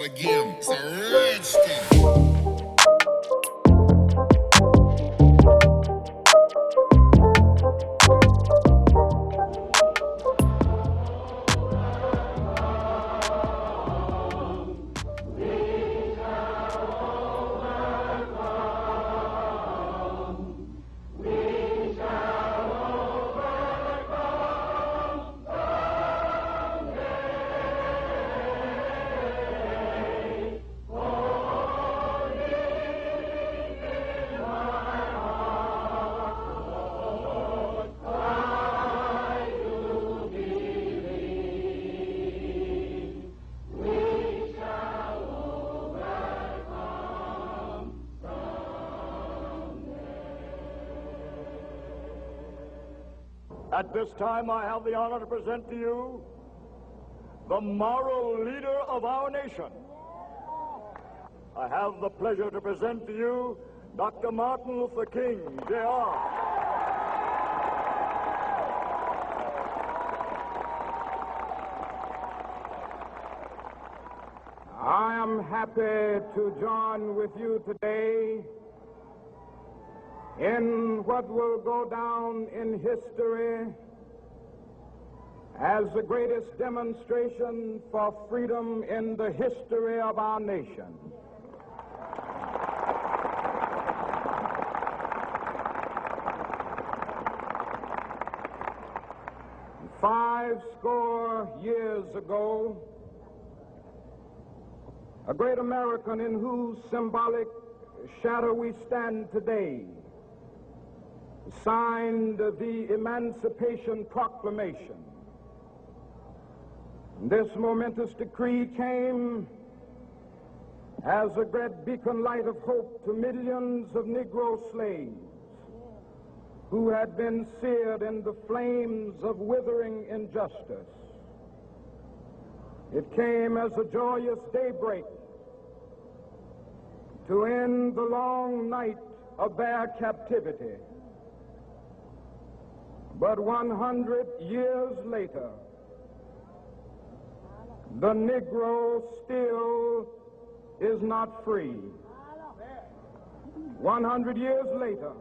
again. It's a redskin. At this time, I have the honor to present to you the moral leader of our nation. I have the pleasure to present to you Dr. Martin Luther King, Jr. I am happy to join with you today in what will go down in history as the greatest demonstration for freedom in the history of our nation. Five score years ago, a great American in whose symbolic shadow we stand today signed the Emancipation Proclamation. This momentous decree came as a great beacon light of hope to millions of Negro slaves who had been seared in the flames of withering injustice. It came as a joyous daybreak to end the long night of their captivity. But 100 years later, the Negro still is not free. 100 years later,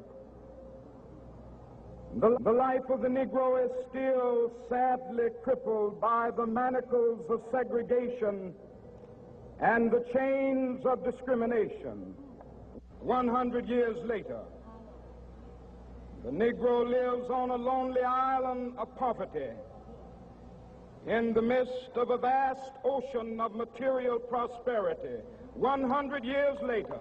the life of the Negro is still sadly crippled by the manacles of segregation and the chains of discrimination. 100 years later, the Negro lives on a lonely island of poverty in the midst of a vast ocean of material prosperity. 100 years later,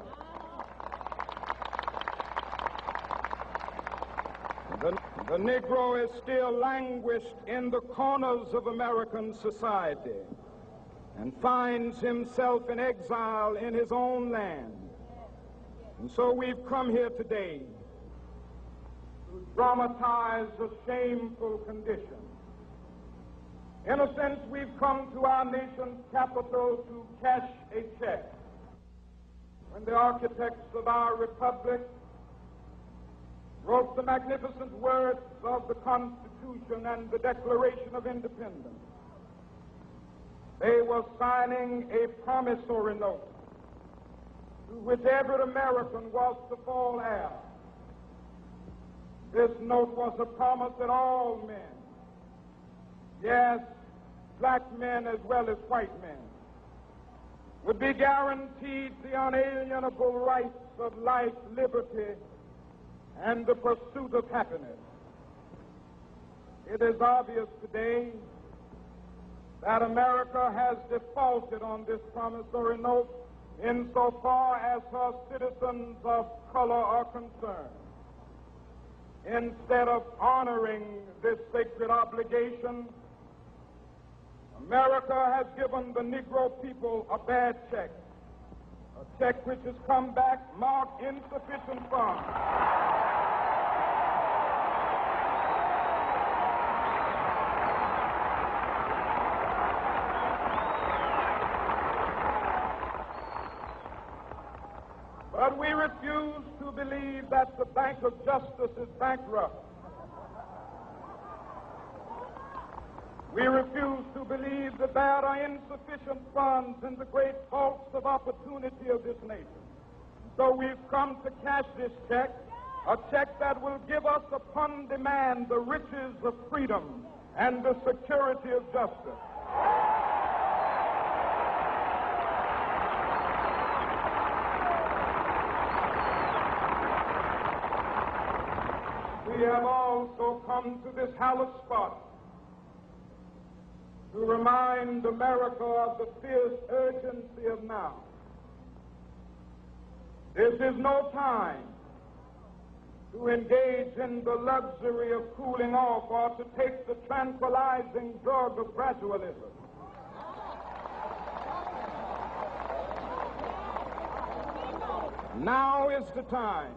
the Negro is still languished in the corners of American society and finds himself in exile in his own land. And so we've come here today to dramatize a shameful condition. In a sense, we've come to our nation's capital to cash a check. When the architects of our republic wrote the magnificent words of the Constitution and the Declaration of Independence, they were signing a promissory note to which every American was to fall heir. This note was a promise that all men, yes, black men as well as white men, would be guaranteed the unalienable rights of life, liberty, and the pursuit of happiness. It is obvious today that America has defaulted on this promissory note insofar as her citizens of color are concerned. Instead of honoring this sacred obligation, America has given the Negro people a bad check, a check which has come back marked insufficient funds. But we refuse to believe that the Bank of Justice is bankrupt. We refuse to believe that there are insufficient funds in the great vaults of opportunity of this nation. So we've come to cash this check, a check that will give us upon demand the riches of freedom and the security of justice. We have also come to this hallowed spot to remind America of the fierce urgency of now. This is no time to engage in the luxury of cooling off or to take the tranquilizing drug of gradualism. Now is the time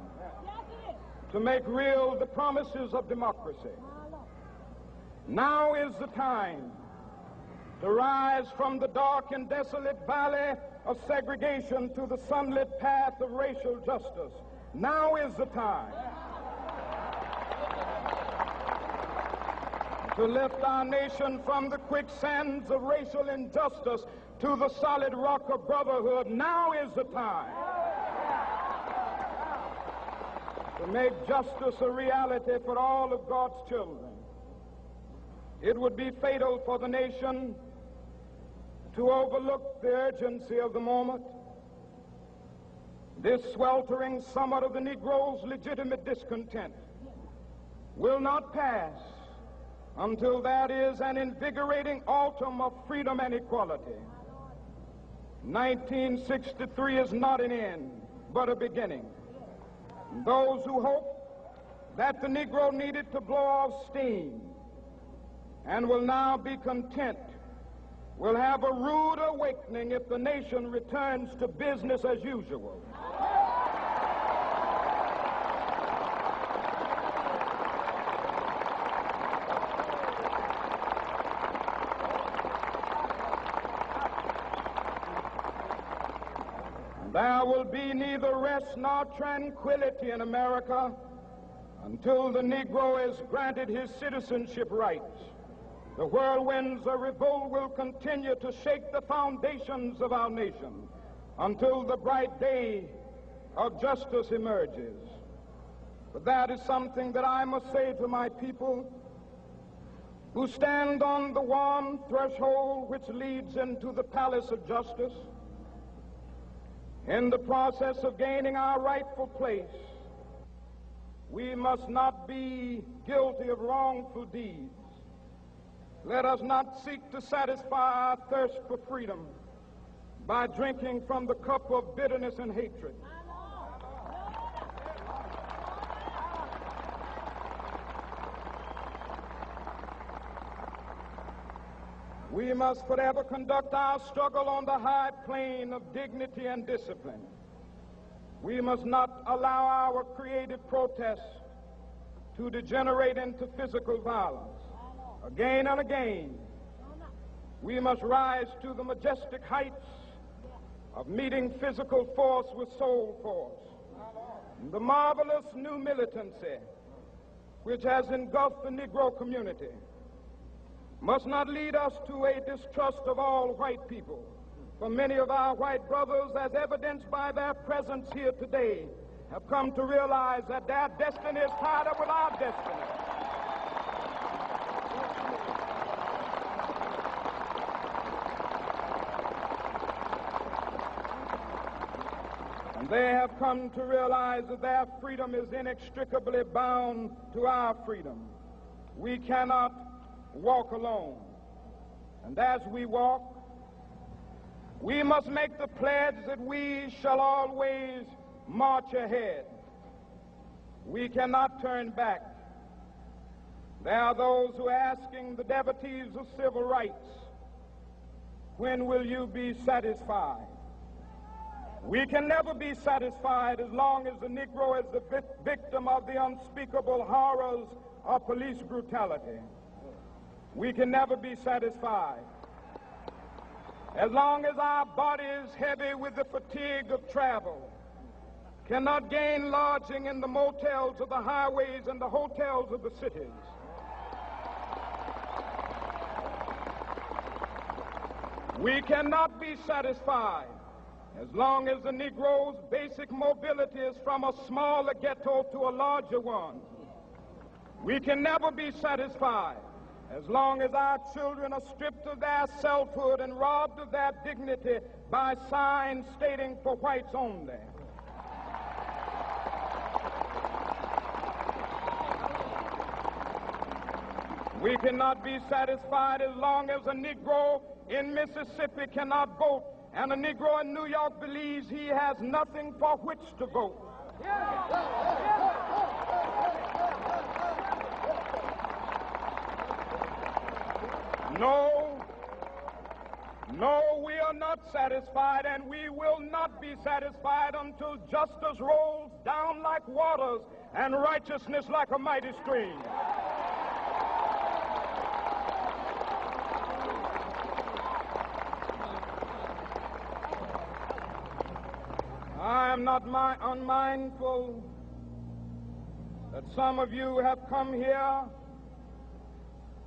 to make real the promises of democracy. Now is the time to rise from the dark and desolate valley of segregation to the sunlit path of racial justice. Now is the time to lift our nation from the quicksands of racial injustice to the solid rock of brotherhood. Now is the time to make justice a reality for all of God's children. It would be fatal for the nation to overlook the urgency of the moment. This sweltering summit of the Negro's legitimate discontent will not pass until that is an invigorating autumn of freedom and equality. 1963 is not an end, but a beginning. Those who hope that the Negro needed to blow off steam and will now be content will have a rude awakening if the nation returns to business as usual. There will be neither rest nor tranquility in America until the Negro is granted his citizenship rights. The whirlwinds of revolt will continue to shake the foundations of our nation until the bright day of justice emerges. But that is something that I must say to my people who stand on the warm threshold which leads into the palace of justice. In the process of gaining our rightful place, we must not be guilty of wrongful deeds. Let us not seek to satisfy our thirst for freedom by drinking from the cup of bitterness and hatred. We must forever conduct our struggle on the high plane of dignity and discipline. We must not allow our creative protests to degenerate into physical violence. Again and again, we must rise to the majestic heights of meeting physical force with soul force. The marvelous new militancy which has engulfed the Negro community must not lead us to a distrust of all white people. For many of our white brothers, as evidenced by their presence here today, have come to realize that their destiny is tied up with our destiny. And they have come to realize that their freedom is inextricably bound to our freedom. We cannot walk alone. And as we walk, we must make the pledge that we shall always march ahead. We cannot turn back. There are those who are asking the devotees of civil rights, when will you be satisfied? We can never be satisfied as long as the Negro is the victim of the unspeakable horrors of police brutality. We can never be satisfied as long as our bodies, heavy with the fatigue of travel, cannot gain lodging in the motels of the highways and the hotels of the cities. We cannot be satisfied as long as the Negro's basic mobility is from a smaller ghetto to a larger one. We can never be satisfied as long as our children are stripped of their selfhood and robbed of their dignity by signs stating for whites only. We cannot be satisfied as long as a Negro in Mississippi cannot vote and a Negro in New York believes he has nothing for which to vote. No, we are not satisfied, and we will not be satisfied until justice rolls down like waters and righteousness like a mighty stream. I am not unmindful that some of you have come here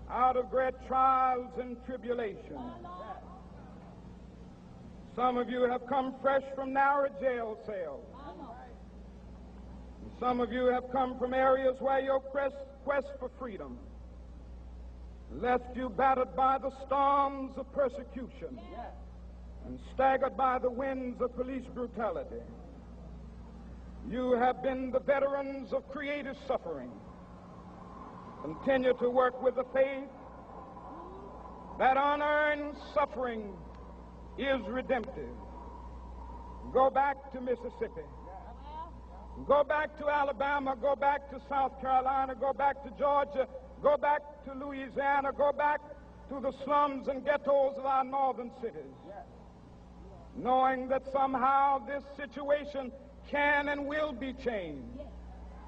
out of great trials and tribulations. Some of you have come fresh from narrow jail cells. And some of you have come from areas where your quest for freedom left you battered by the storms of persecution and staggered by the winds of police brutality. You have been the veterans of creative suffering. Continue to work with the faith that unearned suffering is redemptive. Go back to Mississippi. Go back to Alabama. Go back to South Carolina. Go back to Georgia. Go back to Louisiana. Go back to the slums and ghettos of our northern cities, knowing that somehow this situation can and will be changed.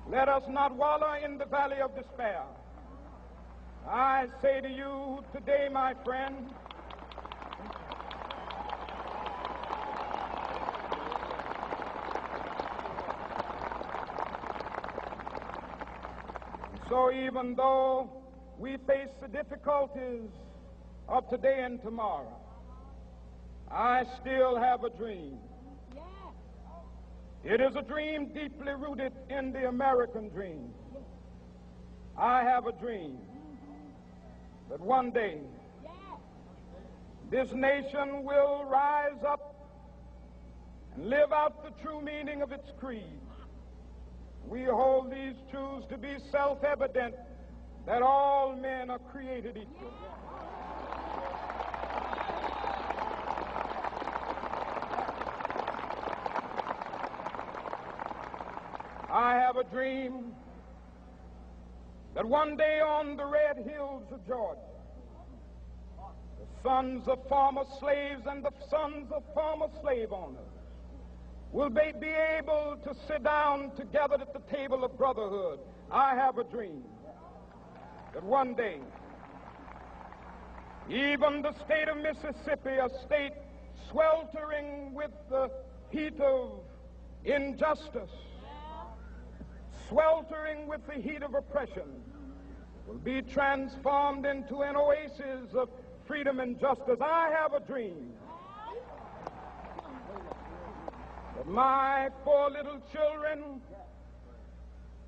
Let us not wallow in the valley of despair. I say to you today, my friend, so even though we face the difficulties of today and tomorrow, I still have a dream. It is a dream deeply rooted in the American dream. I have a dream that one day this nation will rise up and live out the true meaning of its creed. We hold these truths to be self-evident, that all men are created equal. I have a dream that one day on the red hills of Georgia, the sons of former slaves and the sons of former slave owners will be able to sit down together at the table of brotherhood. I have a dream that one day even the state of Mississippi, a state sweltering with the heat of injustice, sweltering with the heat of oppression, will be transformed into an oasis of freedom and justice. I have a dream that my 4 little children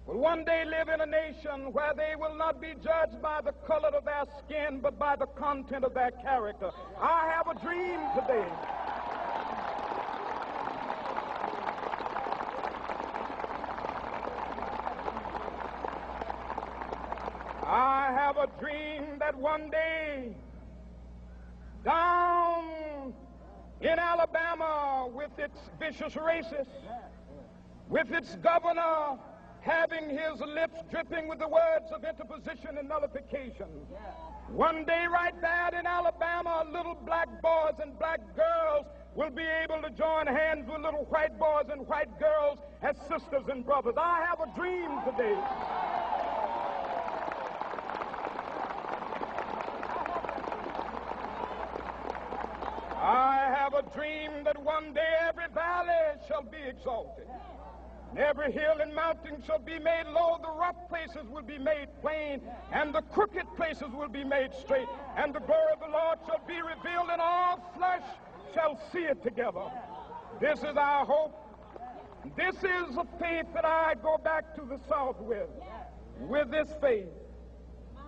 will one day live in a nation where they will not be judged by the color of their skin, but by the content of their character. I have a dream today that one day down in Alabama, with its vicious racists, with its governor having his lips dripping with the words of interposition and nullification, one day right there in Alabama, little black boys and black girls will be able to join hands with little white boys and white girls as sisters and brothers. I have a dream today that one day every valley shall be exalted, and every hill and mountain shall be made low, the rough places will be made plain, and the crooked places will be made straight. and the glory of the Lord shall be revealed, and all flesh shall see it together. This is our hope. This is a faith that I go back to the South with. With this faith,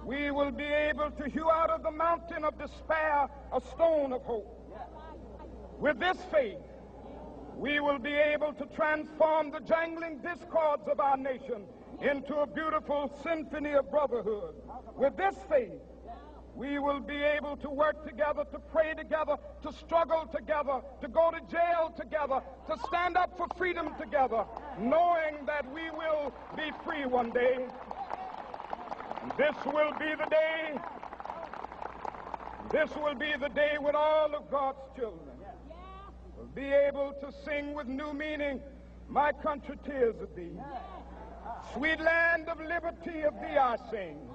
we will be able to hew out of the mountain of despair a stone of hope. With this faith, we will be able to transform the jangling discords of our nation into a beautiful symphony of brotherhood. With this faith, we will be able to work together, to pray together, to struggle together, to go to jail together, to stand up for freedom together, knowing that we will be free one day. This will be the day. This will be the day when all of God's children will be able to sing with new meaning, "My country, 'tis of thee. Sweet land of liberty, of thee I sing.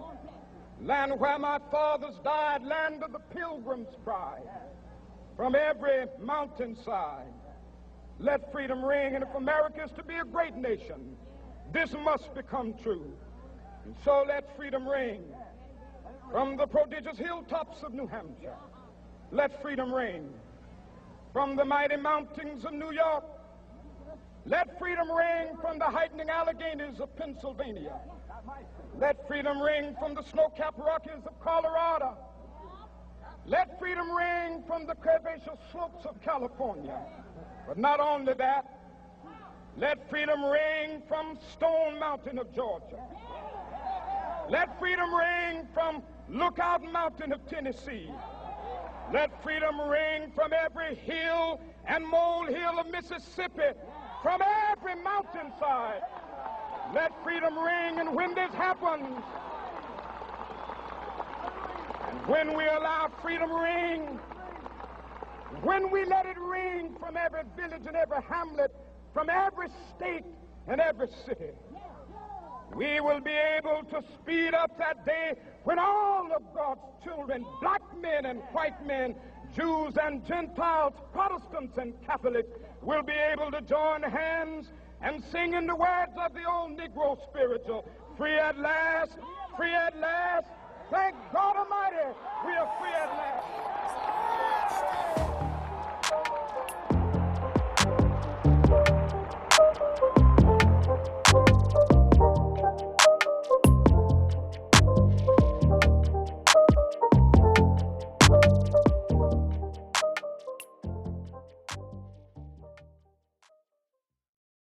Land where my fathers died, land of the pilgrim's pride. From every mountainside, let freedom ring. And if America is to be a great nation, this must become true. And so let freedom ring. From the prodigious hilltops of New Hampshire, let freedom ring. From the mighty mountains of New York, let freedom ring. From the heightening Alleghenies of Pennsylvania, let freedom ring. From the snow-capped Rockies of Colorado, let freedom ring. From the curvaceous slopes of California. But not only that, let freedom ring from Stone Mountain of Georgia. Let freedom ring from Lookout Mountain of Tennessee. Let freedom ring from every hill and molehill of Mississippi, from every mountainside. Let freedom ring. And when this happens, and when we allow freedom ring, when we let it ring from every village and every hamlet, from every state and every city, we will be able to speed up that day when all of God's children, black men and white men, Jews and Gentiles, Protestants and Catholics, will be able to join hands and sing in the words of the old Negro spiritual, "Free at last, free at last. Thank God Almighty, we are free at last."